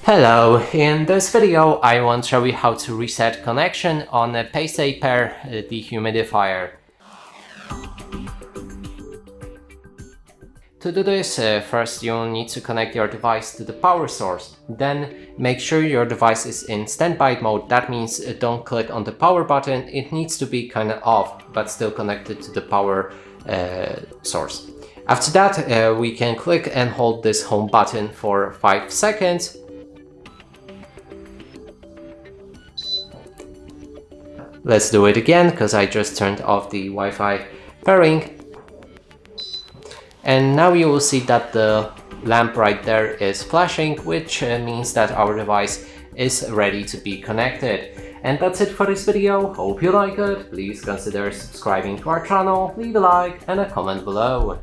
Hello, in this video I want to show you how to reset connection on a Pasapair Dehumidifier. To do this, first you'll need to connect your device to the power source. Then make sure your device is in standby mode. That means don't click on the power button. It needs to be kind of off, but still connected to the power source. After that, we can click and hold this home button for 5 seconds. Let's do it again, because I just turned off the Wi-Fi pairing. And now you will see that the lamp right there is flashing, which means that our device is ready to be connected. And that's it for this video. Hope you like it. Please consider subscribing to our channel, leave a like and a comment below.